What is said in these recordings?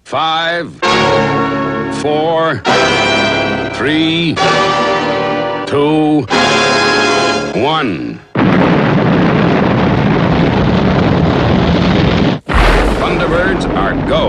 5, 4, 3, 2, 1. Thunderbirds are go.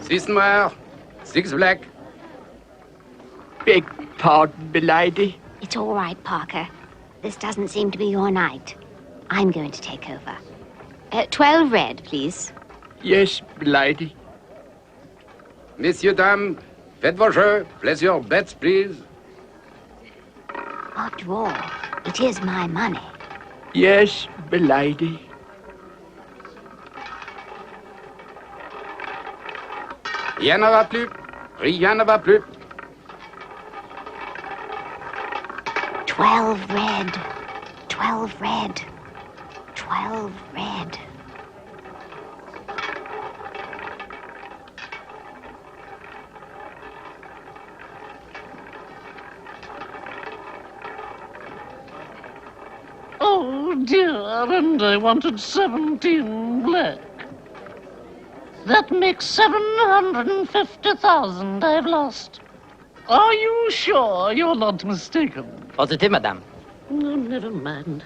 Six noir, 6 black. Beg pardon, milady. It's all right, Parker. This doesn't seem to be your night. I'm going to take over. 12 red, please. Yes, milady. Messieurs, dames, faites vos jeux. Place your bets, please. After all, it is my money. Yes, milady. Rien ne va plus. Rien ne va plus. 12 red. 12 red. 12 red. Oh, dear, and I wanted 17 black. That makes 750,000 I've lost. Are you sure you're not mistaken? Positive, madame. Oh, never mind.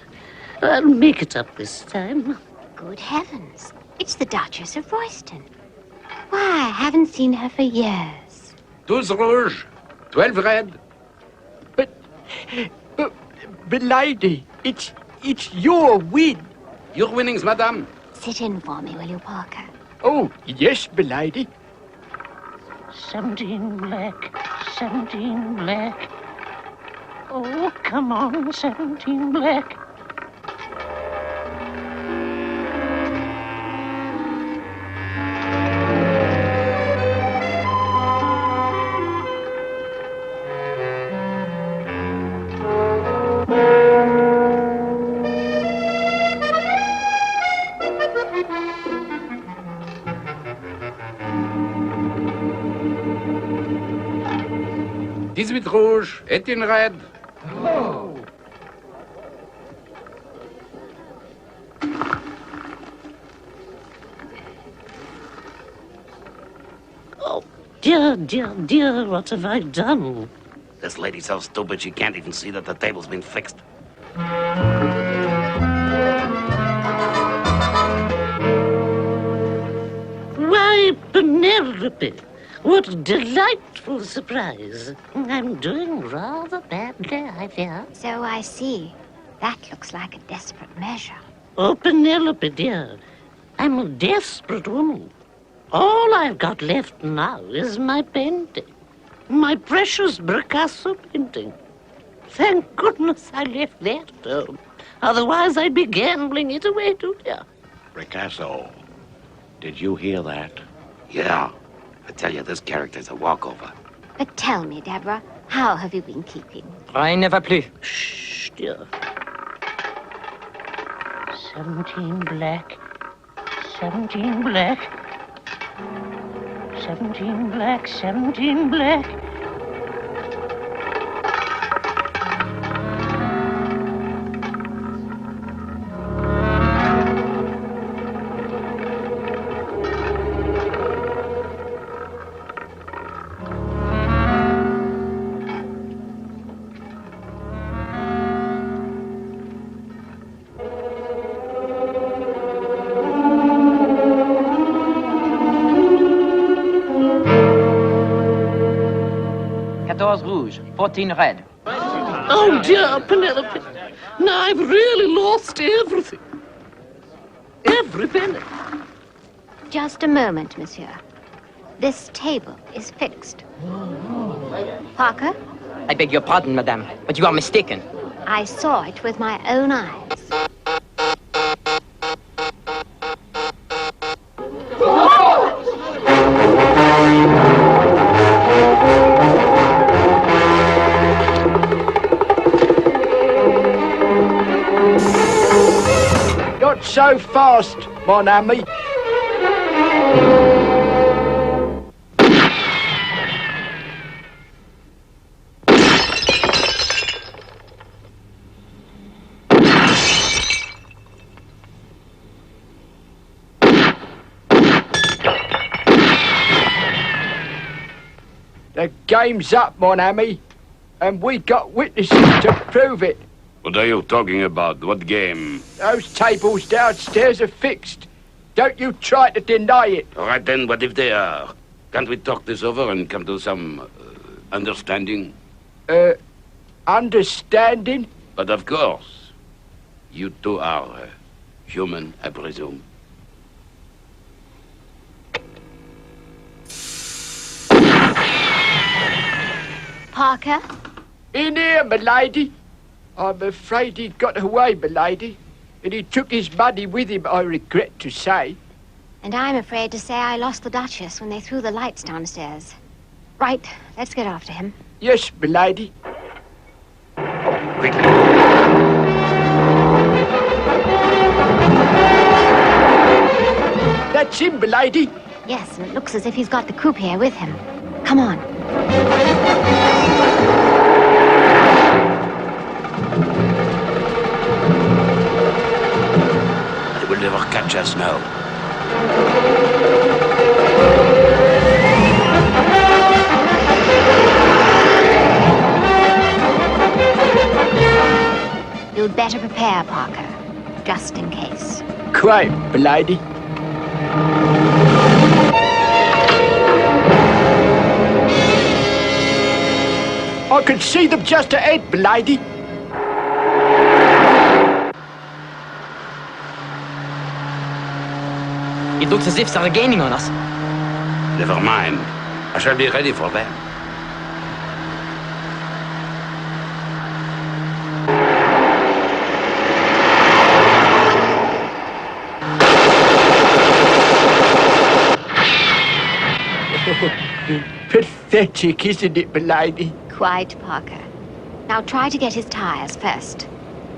I'll make it up this time. Good heavens. It's the Duchess of Royston. Why, I haven't seen her for years. 12 rouge, 12 red. But, milady, it's your win. Your winnings, madame. Sit in for me, will you, Parker? Oh, yes, milady. 17 black, 17 black. Oh, come on, 17 black. Dix-huit rouge et une red. Oh. Oh, dear, dear, dear, what have I done? This lady's so stupid she can't even see that the table's been fixed. Why, Penelope, what a delightful surprise. I'm doing rather badly, I fear. So I see. That looks like a desperate measure. Oh, Penelope, dear, I'm a desperate woman. All I've got left now is my painting. My precious Picasso painting. Thank goodness I left that at home. Otherwise I'd be gambling it away to you. Picasso, did you hear that? Yeah. I tell you, this character's a walkover. But tell me, Deborah, how have you been keeping? Rien ne va plus. Shh, dear. 17 black. 17 black. 17 black, 17 black. Rouge, 14 red. Oh, dear Penelope. Now I've really lost everything. Every penny. Just a moment, monsieur. This table is fixed. Parker, I beg your pardon, madame, but you are mistaken. I saw it with my own eyes. Not so fast, mon ami. The game's up, mon ami, and we got witnesses to prove it. What are you talking about? What game? Those tables downstairs are fixed. Don't you try to deny it. All right, then, what if they are? Can't we talk this over and come to some understanding? Understanding? But of course, you two are human, I presume. Parker? In here, m'lady. I'm afraid he got away, m'lady. And he took his money with him, I regret to say. And I'm afraid to say I lost the Duchess when they threw the lights downstairs. Right, let's get after him. Yes, m'lady. Quickly. That's him, m'lady. Yes, and it looks as if he's got the croupier with him. Come on. They will never catch us now. You'd better prepare, Parker, just in case. Quite, m'lady. I can see them just ahead, m'lady. It looks as if they're gaining on us. Never mind. I shall be ready for them. Pathetic, isn't it, m'lady? Quite, Parker. Now try to get his tires first.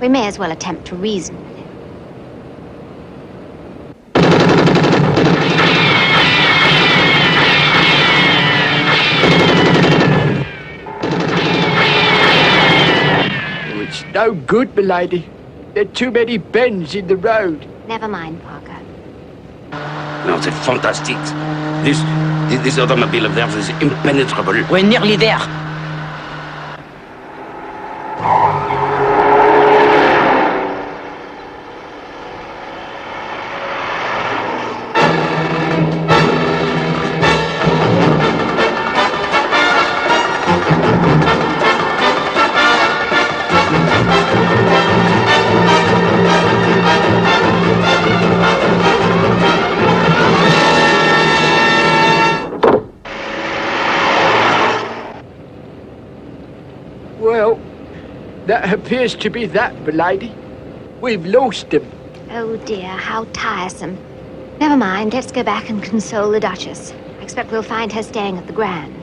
We may as well attempt to reason with him. Oh, it's no good, m'lady. There are too many bends in the road. Never mind, Parker. No, c'est fantastic. This automobile of theirs is impenetrable. We're nearly there. Well, that appears to be that, m'lady. We've lost him. Oh dear, how tiresome. Never mind, let's go back and console the Duchess. I expect we'll find her staying at the Grand.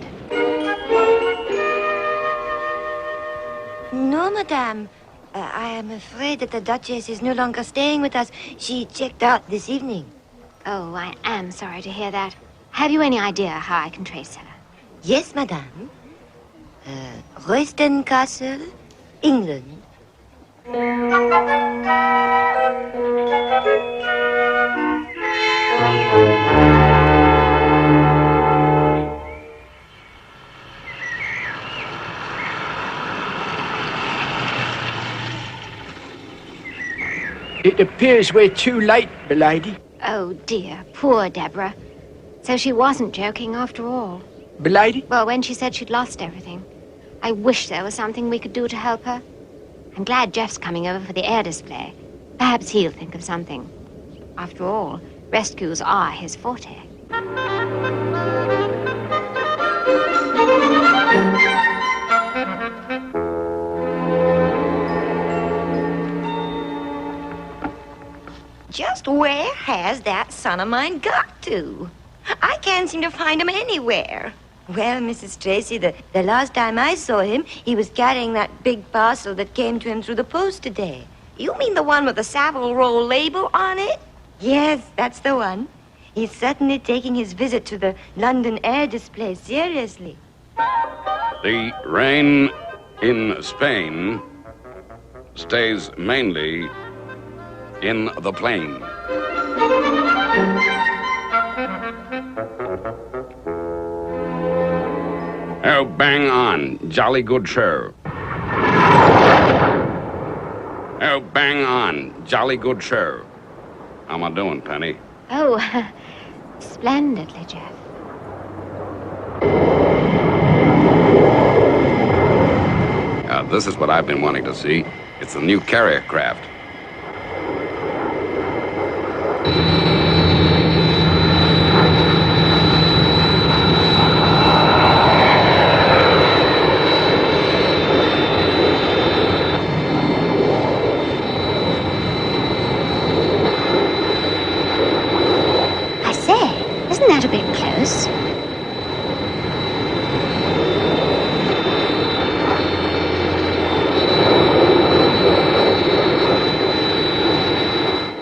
No, madame. I am afraid that the Duchess is no longer staying with us. She checked out this evening. Oh, I am sorry to hear that. Have you any idea how I can trace her? Yes, madame. Royston Castle, England. It appears we're too late, m'lady. Oh dear, poor Deborah. So she wasn't joking after all. M'lady? Well, when she said she'd lost everything, I wish there was something we could do to help her. I'm glad Jeff's coming over for the air display. Perhaps he'll think of something. After all, rescues are his forte. Just where has that son of mine got to? I can't seem to find him anywhere. Well, Mrs. Tracy, the last time I saw him, he was carrying that big parcel that came to him through the post today. You mean the one with the Savile Row label on it? Yes, that's the one. He's certainly taking his visit to the London air display seriously. The rain in Spain stays mainly in the plain. Oh, bang on. Jolly good show. Oh, bang on. Jolly good show. How am I doing, Penny? Oh, splendidly, Jeff. This is what I've been wanting to see. It's the new carrier craft. I say, isn't that a bit close?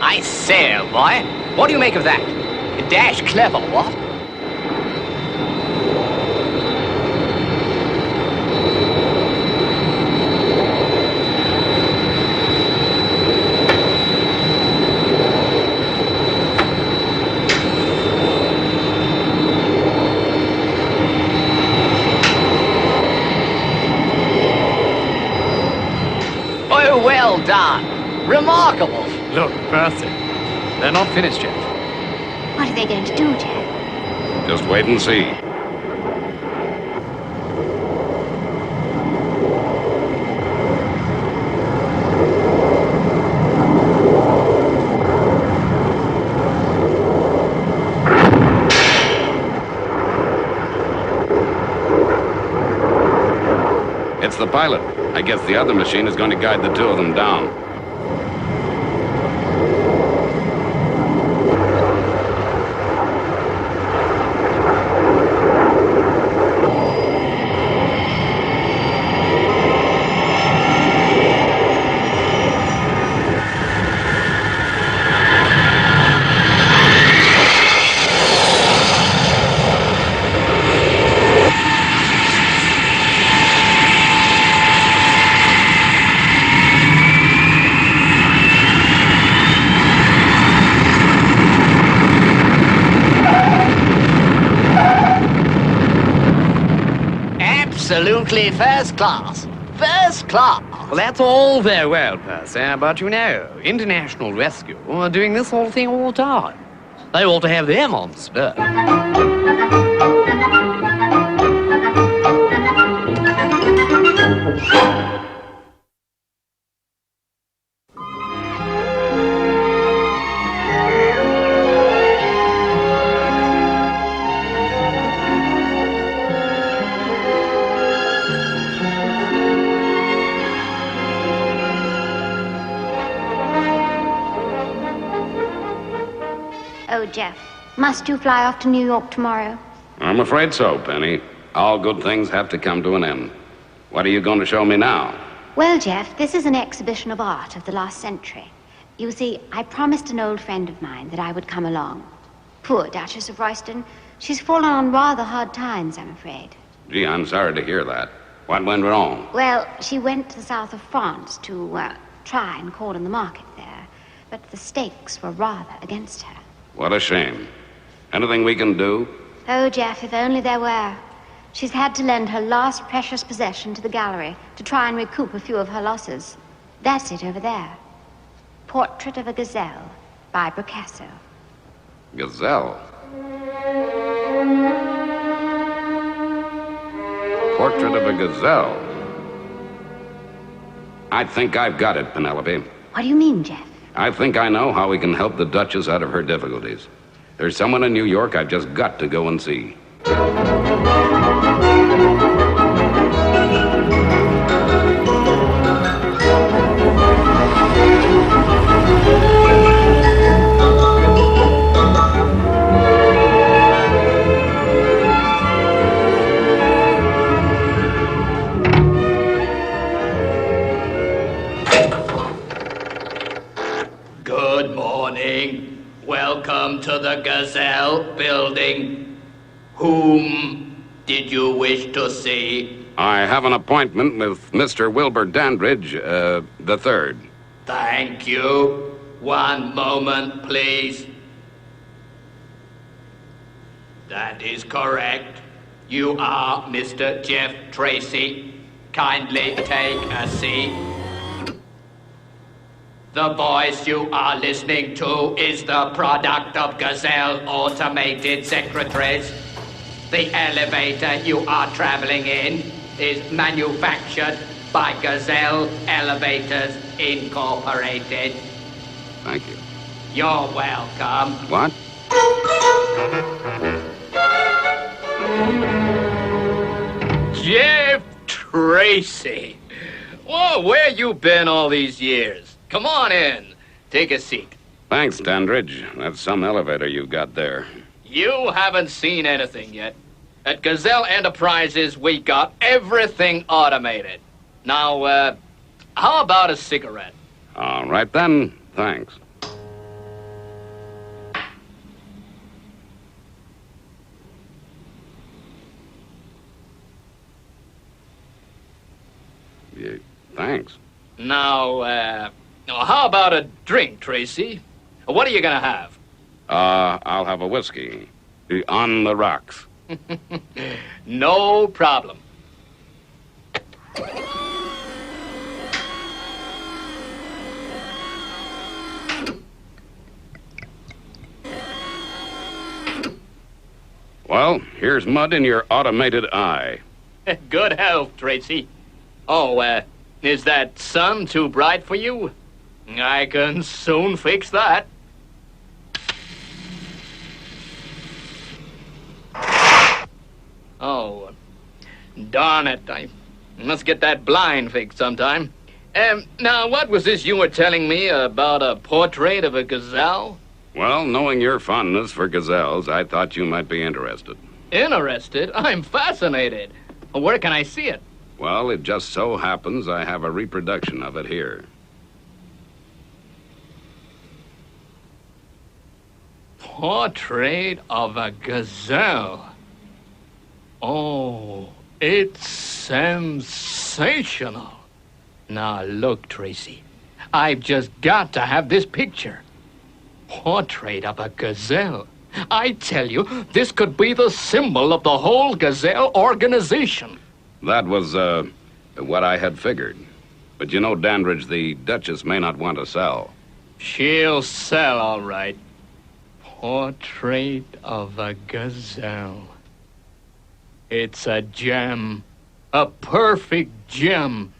I say, boy, what do you make of that? Dash clever, what? Oh, well done. Remarkable. Look, Percy, they're not finished yet. What are they going to do, Jeff? Just wait and see. It's the pilot. I guess the other machine is going to guide the two of them down. Absolutely first class. First class. Well, that's all very well, Percy, but you know, international rescue are doing this sort of thing all the time. They ought to have them on spur. Jeff. Must you fly off to New York tomorrow? I'm afraid so, Penny. All good things have to come to an end. What are you going to show me now? Well, Jeff, this is an exhibition of art of the last century. You see, I promised an old friend of mine that I would come along. Poor Duchess of Royston. She's fallen on rather hard times, I'm afraid. Gee, I'm sorry to hear that. What went wrong? Well, she went to the south of France to try and corner the market there. But the stakes were rather against her. What a shame. Anything we can do? Oh, Jeff, if only there were. She's had to lend her last precious possession to the gallery to try and recoup a few of her losses. That's it over there. Portrait of a Gazelle by Picasso. Gazelle? Portrait of a gazelle. I think I've got it, Penelope. What do you mean, Jeff? I think I know how we can help the Duchess out of her difficulties. There's someone in New York I've just got to go and see. Good morning. Welcome to the Gazelle building. Whom did you wish to see? I have an appointment with Mr. Wilbur Dandridge, the third. Thank you. One moment, please. That is correct. You are Mr. Jeff Tracy. Kindly take a seat. The voice you are listening to is the product of Gazelle automated secretaries. The elevator you are traveling in is manufactured by Gazelle Elevators Incorporated. Thank you. You're welcome. What? Jeff Tracy. Whoa, where you been all these years? Come on in. Take a seat. Thanks, Dandridge. That's some elevator you've got there. You haven't seen anything yet. At Gazelle Enterprises, we got everything automated. Now, how about a cigarette? All right, then. Thanks. Yeah, thanks. Now, how about a drink, Tracy? What are you gonna have? I'll have a whiskey. On the rocks. No problem. Well, here's mud in your automated eye. Good health, Tracy. Oh, is that sun too bright for you? I can soon fix that. Oh, darn it. I must get that blind fixed sometime. Now, what was this you were telling me about a portrait of a gazelle? Well, knowing your fondness for gazelles, I thought you might be interested. Interested? I'm fascinated. Where can I see it? Well, it just so happens I have a reproduction of it here. Portrait of a gazelle. Oh, it's sensational. Now, look, Tracy. I've just got to have this picture. Portrait of a gazelle. I tell you, this could be the symbol of the whole Gazelle organization. That was, what I had figured. But you know, Dandridge, the Duchess may not want to sell. She'll sell, all right. Portrait of a gazelle. It's a gem. A perfect gem.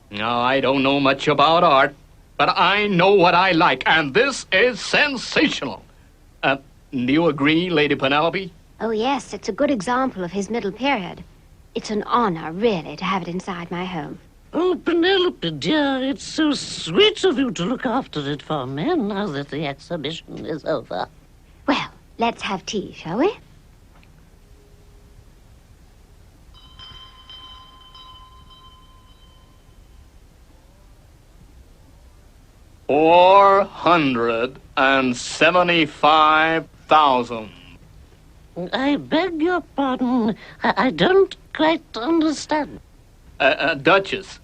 Now, I don't know much about art, but I know what I like, and this is sensational. Do you agree, Lady Penelope? Oh, yes, it's a good example of his middle period. It's an honor, really, to have it inside my home. Oh, Penelope, dear, it's so sweet of you to look after it for me now that the exhibition is over. Well, Let's have tea, shall we? $475,000. I beg your pardon. I don't quite understand. Duchess,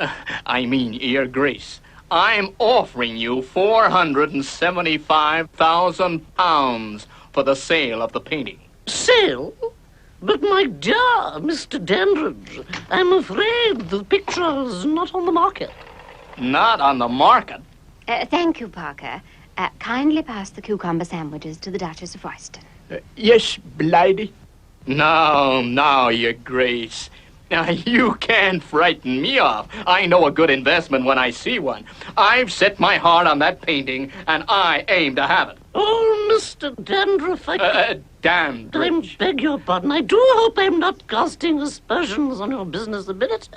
I mean, Your Grace, I'm offering you £475,000 for the sale of the painting. Sale? But my dear Mr. Dandridge, I'm afraid the picture is not on the market. Not on the market? Thank you, Parker. Kindly pass the cucumber sandwiches to the Duchess of Royston. Yes, lady. No, Your Grace. Now, you can't frighten me off. I know a good investment when I see one. I've set my heart on that painting, and I aim to have it. Oh, Mr. Dandridge, Dandridge. I beg your pardon. I do hope I'm not casting aspersions on your business ability.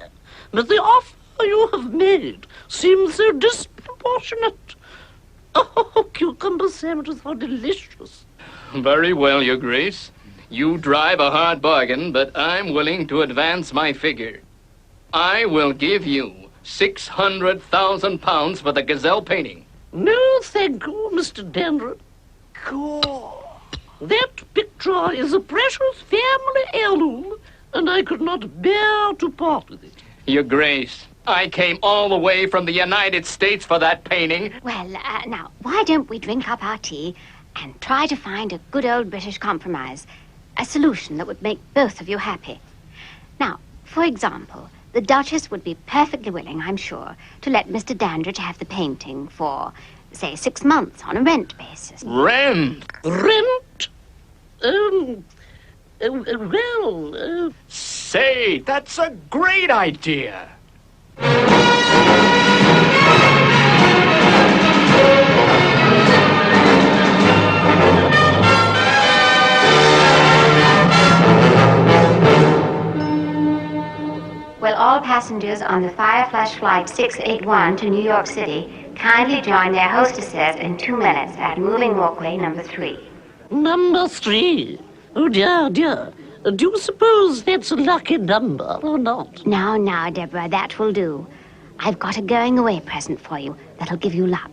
But the offer you have made seems so disproportionate. Oh, cucumber sandwiches are delicious. Very well, Your Grace. You drive a hard bargain, but I'm willing to advance my figure. I will give you £600,000 for the Gazelle painting. No, thank you, Mr. Dandridge. That picture is a precious family heirloom, and I could not bear to part with it. Your Grace, I came all the way from the United States for that painting. Well, now, why don't we drink up our tea and try to find a good old British compromise, a solution that would make both of you happy. Now, for example, the Duchess would be perfectly willing, I'm sure, to let Mr. Dandridge have the painting for, say, 6 months on a rent basis. Rent? Rent? Say, that's a great idea. Will all passengers on the Fireflash Flight 681 to New York City kindly join their hostesses in 2 minutes at moving walkway number 3? Number 3? Oh, dear. Do you suppose that's a lucky number or not? Now, Deborah, that will do. I've got a going-away present for you that'll give you luck.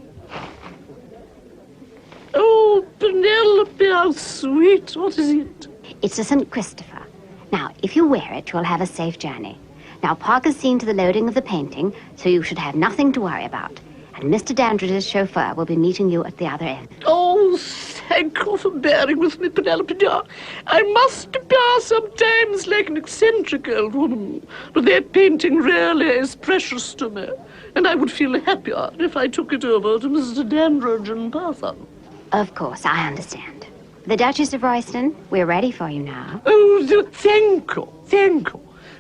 Oh, Penelope, how sweet. What is it? It's a St. Christopher. Now, if you wear it, you'll have a safe journey. Now, Parker's seen to the loading of the painting, so you should have nothing to worry about. And Mr. Dandridge's chauffeur will be meeting you at the other end. Oh, thank you for bearing with me, Penelope, dear. I must appear sometimes like an eccentric old woman, but that painting really is precious to me, and I would feel happier if I took it over to Mr. Dandridge in person. Of course, I understand. The Duchess of Royston, we're ready for you now. Oh, thank you.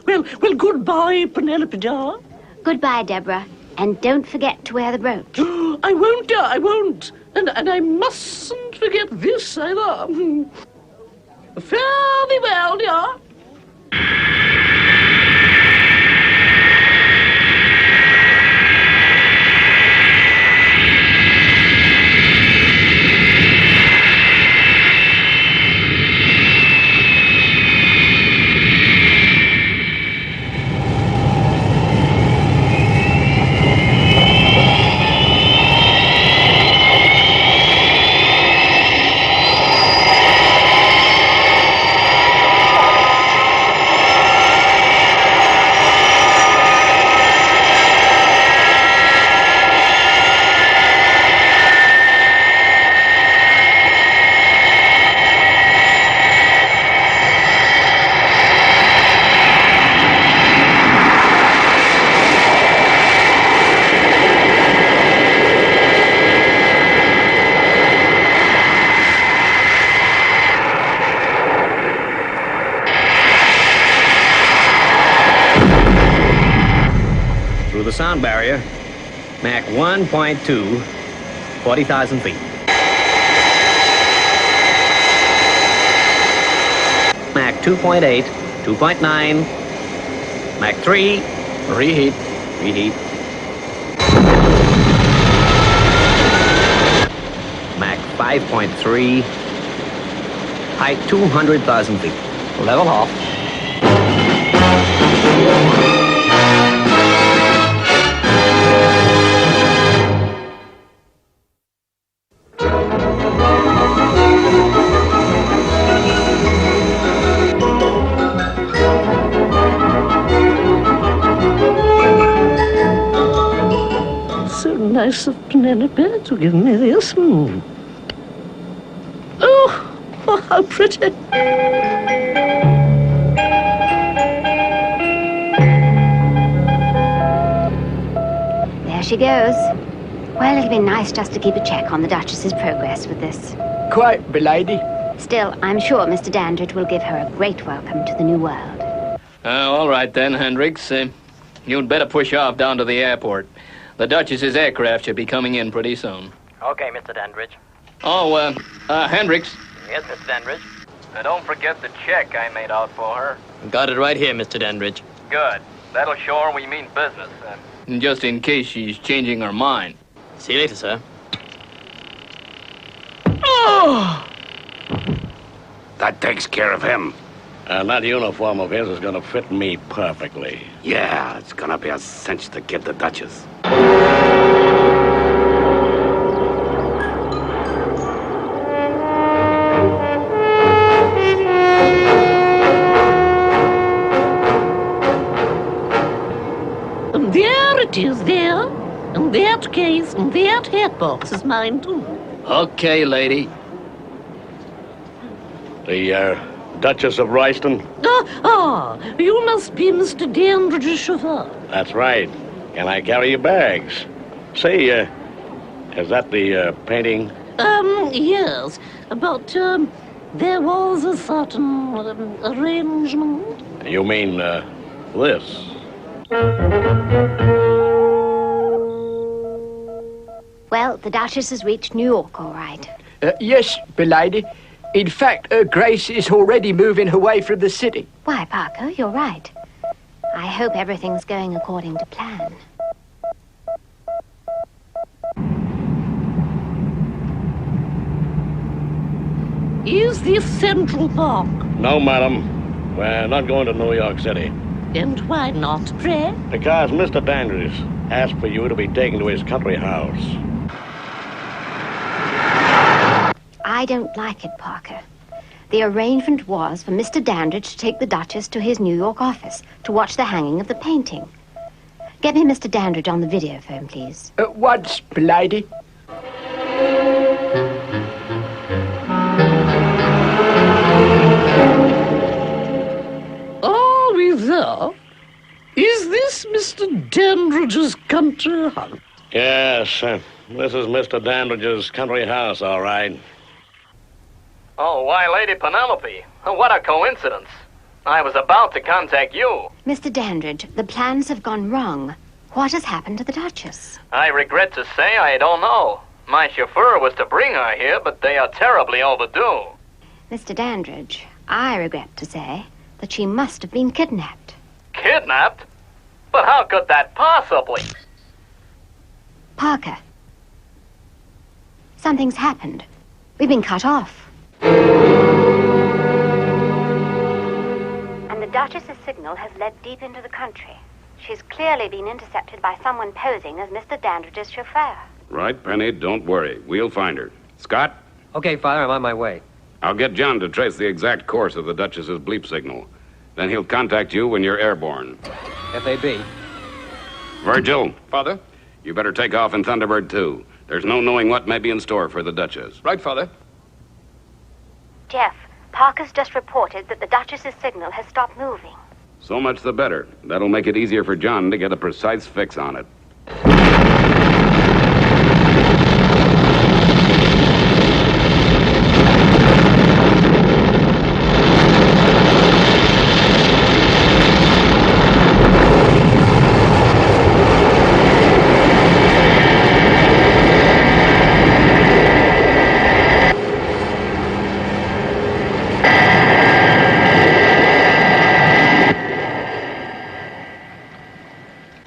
Well, goodbye, Penelope, dear. Goodbye, Deborah. And don't forget to wear the brooch. I won't, dear, I won't. And I mustn't forget this either. Fare thee well, dear. The sound barrier, Mach 1.2, 40,000 feet. Mach 2.8, 2.9, Mach 3, reheat. Mach 5.3, Height 200,000 feet. Level off. So nice of Penelope to give me this. Oh, how pretty. There she goes. Well, it'll be nice just to keep a check on the Duchess's progress with this. Quite, milady. Still, I'm sure Mr. Dandridge will give her a great welcome to the new world. All right then, Hendricks. You'd better push off down to the airport. The Duchess's aircraft should be coming in pretty soon. Okay, Mr. Dandridge. Oh, Hendricks. Yes, Mr. Dandridge. Don't forget the check I made out for her. Got it right here, Mr. Dandridge. Good. That'll show her we mean business. Just in case she's changing her mind. See you later, sir. Oh! That takes care of him. And that uniform of his is going to fit me perfectly. Yeah, it's gonna be a cinch to get the Duchess. And there it is, there. And that case, and that hat box is mine, too. Okay, lady. The, Duchess of Royston? You must be Mr. Dandridge's chauffeur. That's right. Can I carry your bags? Say, is that the, painting? Yes. But, there was a certain arrangement. You mean, this? Well, the Duchess has reached New York, all right. Yes, milady. In fact, Her Grace is already moving away from the city. Why, Parker, you're right. I hope everything's going according to plan. Is this Central Park? No, madam. We're not going to New York City. And why not, pray? Because Mr. Dandridge asked for you to be taken to his country house. I don't like it, Parker. The arrangement was for Mr. Dandridge to take the Duchess to his New York office to watch the hanging of the painting. Get me Mr. Dandridge on the videophone, please. At once, milady. Are we there? Is this Mr. Dandridge's country house? Yes, this is Mr. Dandridge's country house, all right. Oh, why, Lady Penelope. What a coincidence. I was about to contact you. Mr. Dandridge, the plans have gone wrong. What has happened to the Duchess? I regret to say I don't know. My chauffeur was to bring her here, but they are terribly overdue. Mr. Dandridge, I regret to say that she must have been kidnapped. Kidnapped? But how could that possibly? Parker, something's happened. We've been cut off. And the Duchess's signal has led deep into the country. She's clearly been intercepted by someone posing as Mr. Dandridge's chauffeur. Right, Penny, don't worry. We'll find her. Scott? Okay, Father, I'm on my way. I'll get John to trace the exact course of the Duchess's bleep signal. Then he'll contact you when you're airborne. FAB. Virgil? Father? You better take off in Thunderbird, too. There's no knowing what may be in store for the Duchess. Right, Father. Jeff, Parker's just reported that the Duchess's signal has stopped moving. So much the better. That'll make it easier for John to get a precise fix on it.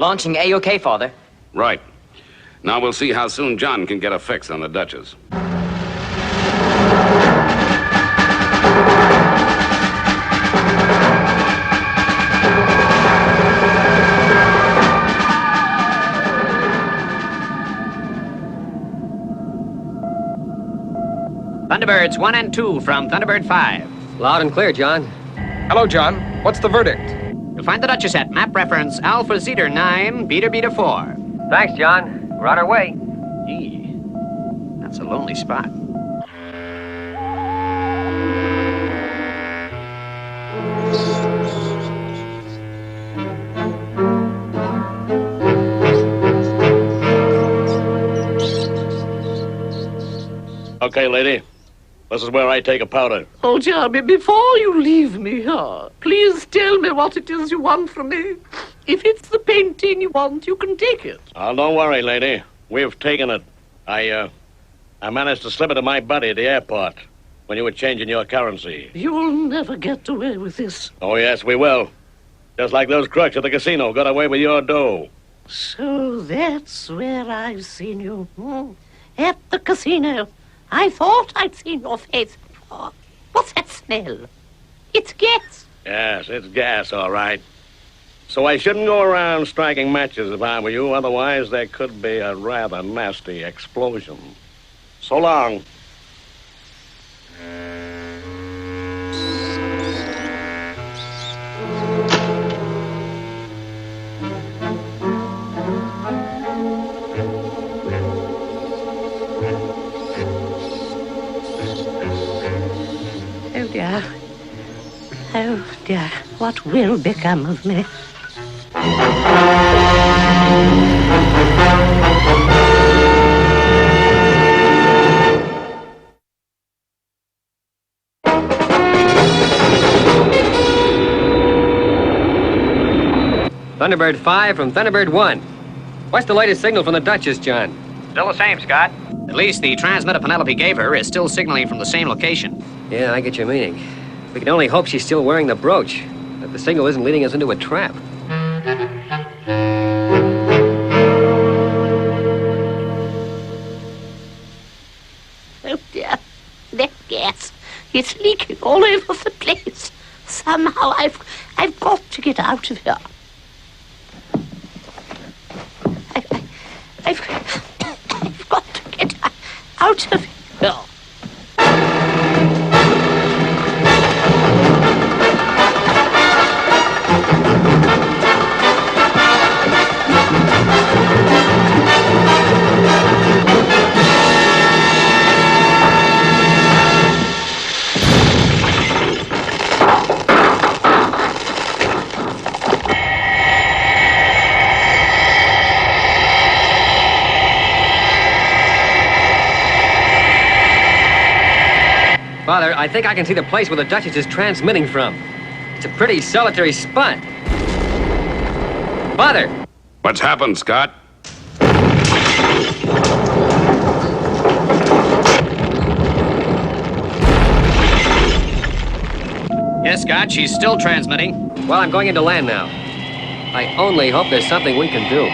Launching A-OK, Father. Right. Now we'll see how soon John can get a fix on the Duchess. Thunderbirds 1 and 2 from Thunderbird 5. Loud and clear, John. Hello, John. What's the verdict? You'll find the Duchess at map reference Alpha Zeta 9, Beta Beta 4. Thanks, John. We're on our way. Gee, that's a lonely spot. Okay, lady. This is where I take a powder. Oh, Jeremy, before you leave me here, please tell me what it is you want from me. If it's the painting you want, you can take it. Oh, don't worry, lady. We've taken it. I managed to slip it in my buddy at the airport when you were changing your currency. You'll never get away with this. Oh, yes, we will. Just like those crooks at the casino got away with your dough. So that's where I've seen you. At the casino. I thought I'd seen your face before. What's that smell? It's gas. Yes, it's gas, all right. So I shouldn't go around striking matches if I were you, otherwise there could be a rather nasty explosion. So long. Oh, dear. What will become of me? Thunderbird 5 from Thunderbird 1. What's the latest signal from the Duchess, John? Still the same, Scott. At least the transmitter Penelope gave her is still signaling from the same location. Yeah, I get your meaning. We can only hope she's still wearing the brooch, that the signal isn't leading us into a trap. Oh, dear. That gas. It's leaking all over the place. Somehow I've got to get out of here. I've got to get out of here. Father, I think I can see the place where the Duchess is transmitting from. It's a pretty solitary spot. Father! What's happened, Scott? Yes, Scott, she's still transmitting. Well, I'm going into land now. I only hope there's something we can do.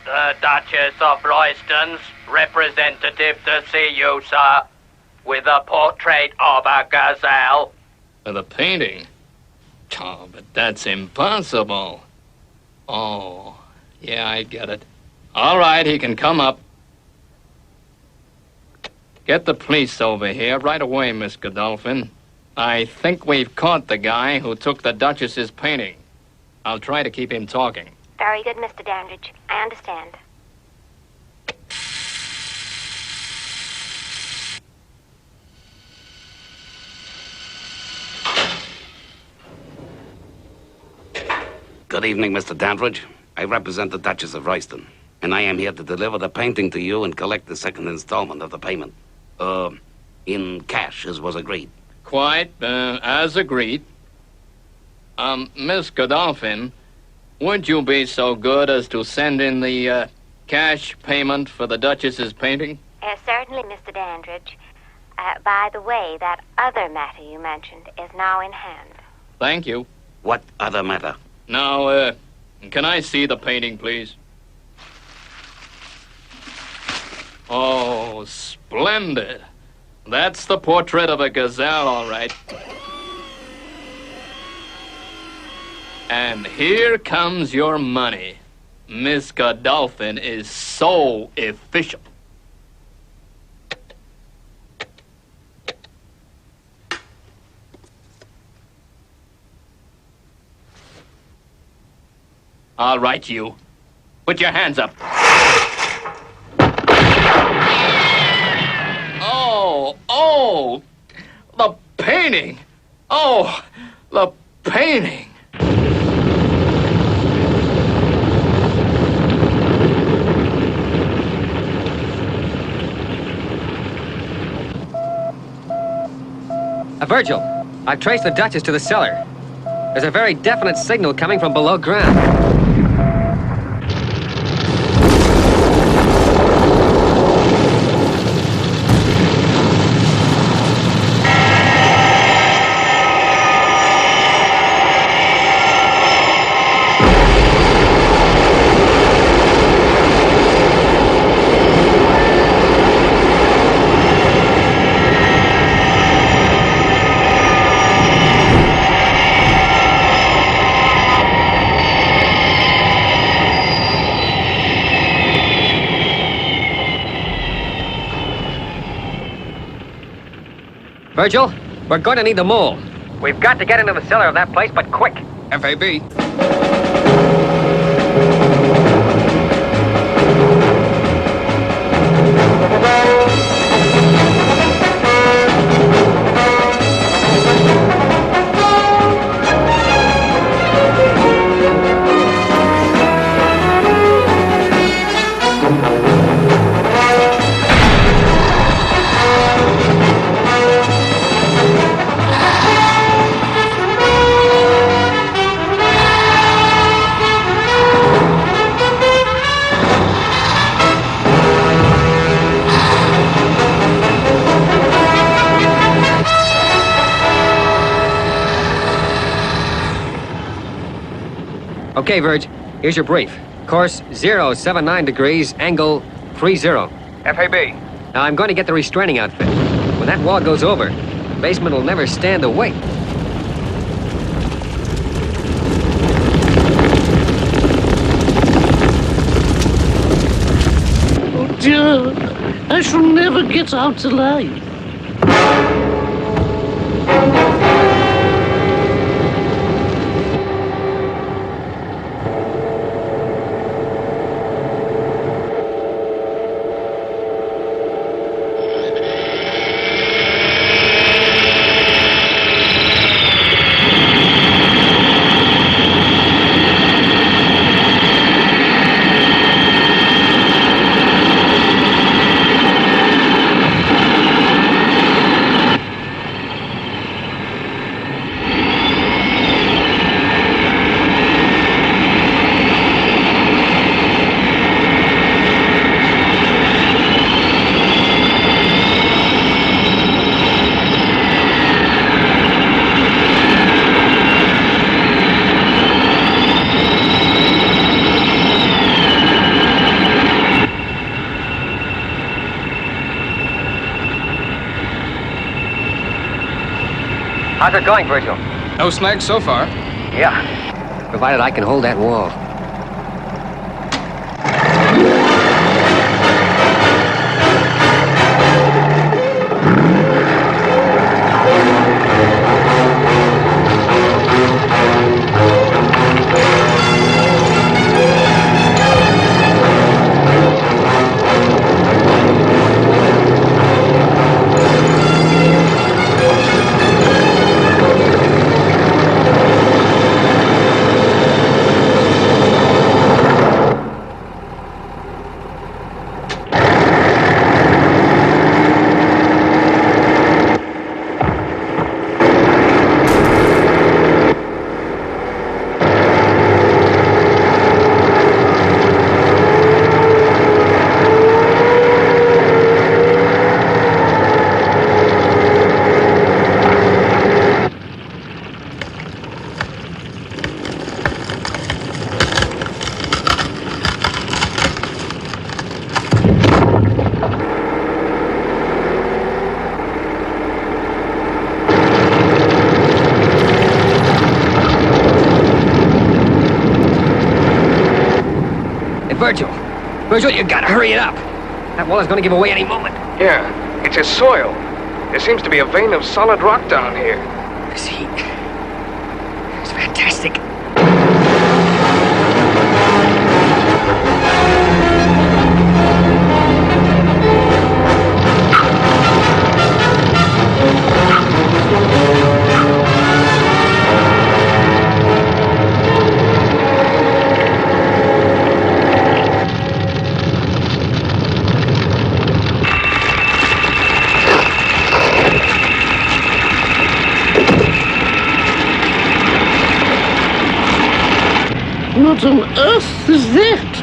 The Duchess of Royston's representative to see you, sir, with a portrait of a gazelle. The painting? Oh, but that's impossible. Oh, yeah, I get it. All right, he can come up. Get the police over here right away, Miss Godolphin. I think we've caught the guy who took the Duchess's painting. I'll try to keep him talking. Very good, Mr. Dandridge. I understand. Good evening, Mr. Dandridge. I represent the Duchess of Royston, and I am here to deliver the painting to you and collect the second installment of the payment. In cash, as was agreed. Quite, as agreed. Miss Godolphin, would you be so good as to send in the, cash payment for the Duchess's painting? Certainly, Mr. Dandridge. By the way, that other matter you mentioned is now in hand. Thank you. What other matter? Now, can I see the painting, please? Oh, splendid. That's the portrait of a gazelle, all right. And here comes your money. Miss Godolphin is so efficient. All right, you. Put your hands up. Oh, the painting. Oh, the painting. Virgil, I've traced the Duchess to the cellar. There's a very definite signal coming from below ground. Virgil, we're going to need the mole. We've got to get into the cellar of that place, but quick. FAB. Okay, Virg, here's your brief. Course 079 degrees, angle 30. FAB. Now, I'm going to get the restraining outfit. When that wall goes over, the basement will never stand the weight. Oh, dear. I shall never get out alive. How's it going, Virgil? No snags so far. Yeah, provided I can hold that wall. Virgil, you gotta hurry it up. That wall is gonna give away any moment. Yeah, it's his soil. There seems to be a vein of solid rock down here. This heat. It's fantastic. What on earth is that?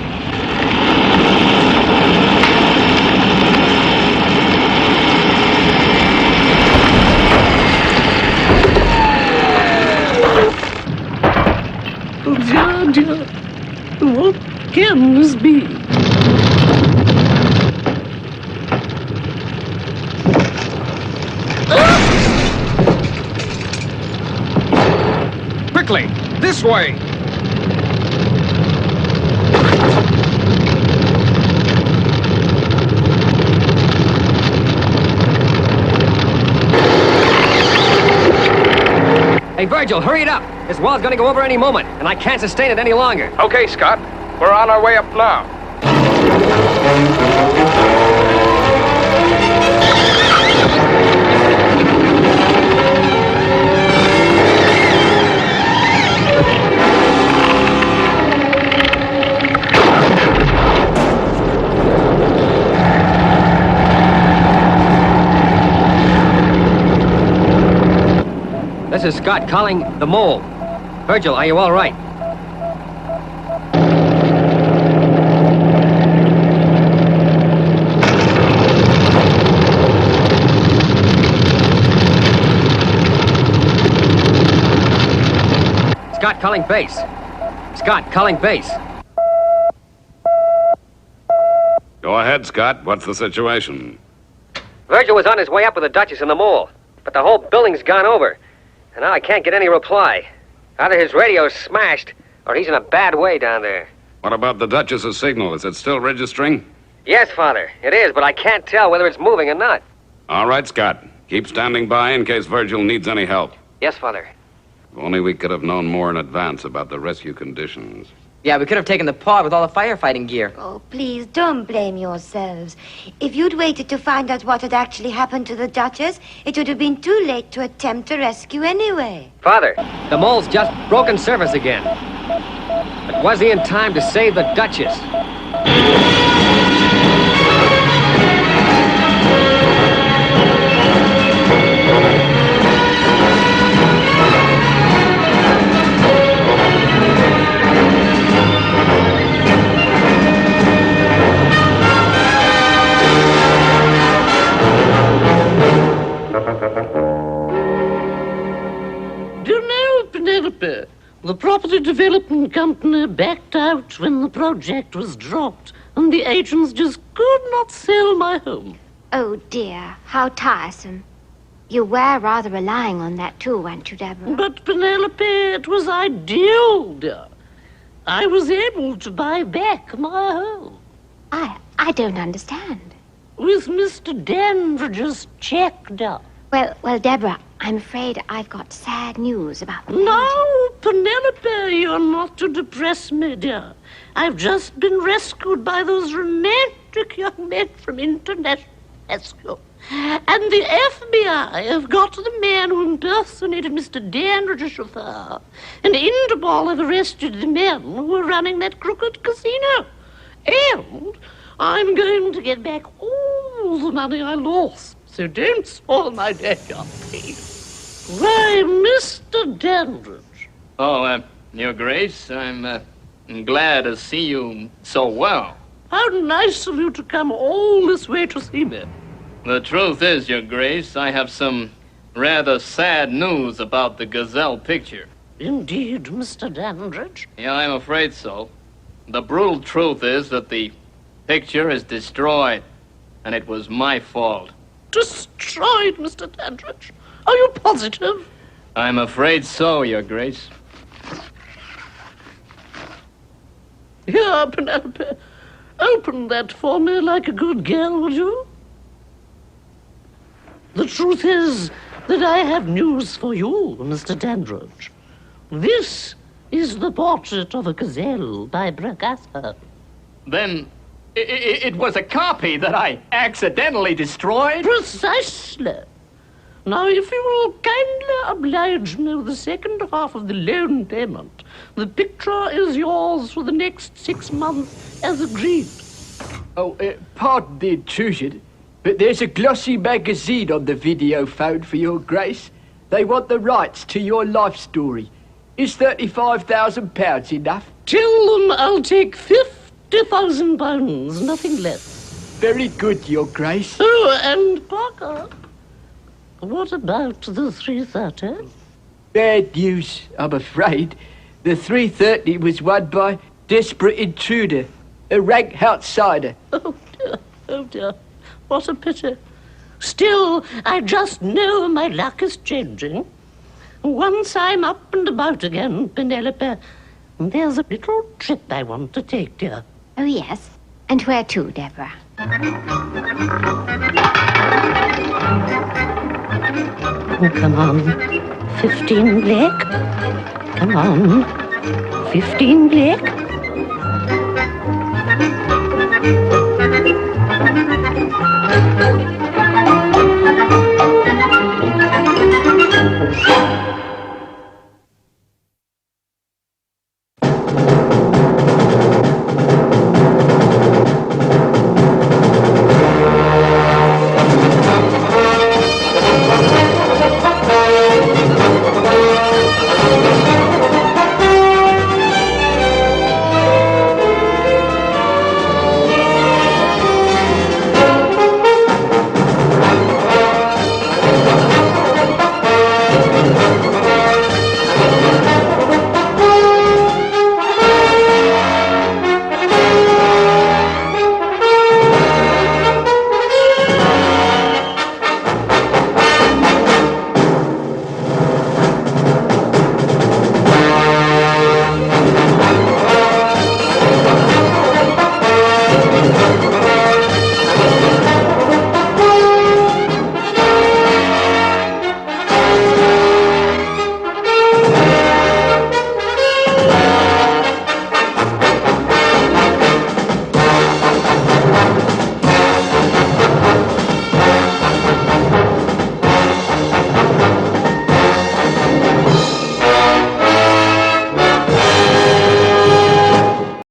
Oh, dear, dear. What can this be? Quickly! This way! Hey, Virgil, hurry it up. This wall's gonna go over any moment, and I can't sustain it any longer. Okay, Scott. We're on our way up now. This is Scott calling the mole. Virgil, are you all right? Scott calling base. Scott calling base. Go ahead, Scott. What's the situation? Virgil was on his way up with the Duchess and the mole, but the whole building's gone over. And now I can't get any reply. Either his radio's smashed, or he's in a bad way down there. What about the Duchess's signal? Is it still registering? Yes, Father, it is, but I can't tell whether it's moving or not. All right, Scott. Keep standing by in case Virgil needs any help. Yes, Father. If only we could have known more in advance about the rescue conditions. Yeah, we could have taken the pod with all the firefighting gear. Oh, please, don't blame yourselves. If you'd waited to find out what had actually happened to the Duchess, it would have been too late to attempt to rescue anyway. Father, the mole's just broken service again. But was he in time to save the Duchess? Do you know, Penelope, the property development company backed out when the project was dropped, and the agents just could not sell my home. Oh, dear, how tiresome. You were rather relying on that, too, weren't you, Deborah? But, Penelope, it was ideal, dear. I was able to buy back my home. I don't understand. With Mr. Dandridge's check, dear. Well, Deborah, I'm afraid I've got sad news about the No, Penelope, you're not to depress me, dear. I've just been rescued by those romantic young men from International Rescue. And the FBI have got the man who impersonated Mr. Dandridge's chauffeur. And Interpol have arrested the men who were running that crooked casino. And I'm going to get back all the money I lost. So don't spoil my day, please. Why, Mr. Dandridge. Oh, Your Grace, I'm glad to see you so well. How nice of you to come all this way to see me. The truth is, Your Grace, I have some rather sad news about the Gazelle picture. Indeed, Mr. Dandridge? Yeah, I'm afraid so. The brutal truth is that the picture is destroyed, and it was my fault. Destroyed, Mr. Dandridge? Are you positive? I'm afraid so, Your Grace. Here, Penelope. open that for me like a good girl, would you? The truth is that I have news for you, Mr. Dandridge. This is the portrait of a gazelle by Picasso. Then it was a copy that I accidentally destroyed? Precisely. Now, if you will kindly oblige me with the second half of the loan payment, the picture is yours for the next 6 months as agreed. Oh, pardon the intrusion, but there's a glossy magazine on the video phone for your grace. They want the rights to your life story. Is £35,000 enough? Tell them I'll take £50,000, nothing less. Very good, your grace. Oh, and Parker, what about the 3:30? Bad news, I'm afraid. The 3:30 was won by Desperate Intruder, a rank outsider. Oh dear, what a pity. Still, I just know my luck is changing. Once I'm up and about again, Penelope, there's a little trip I want to take, dear. Oh, yes. And where to, Deborah? Oh, come on. 15, Blake. Come on. 15, Blake.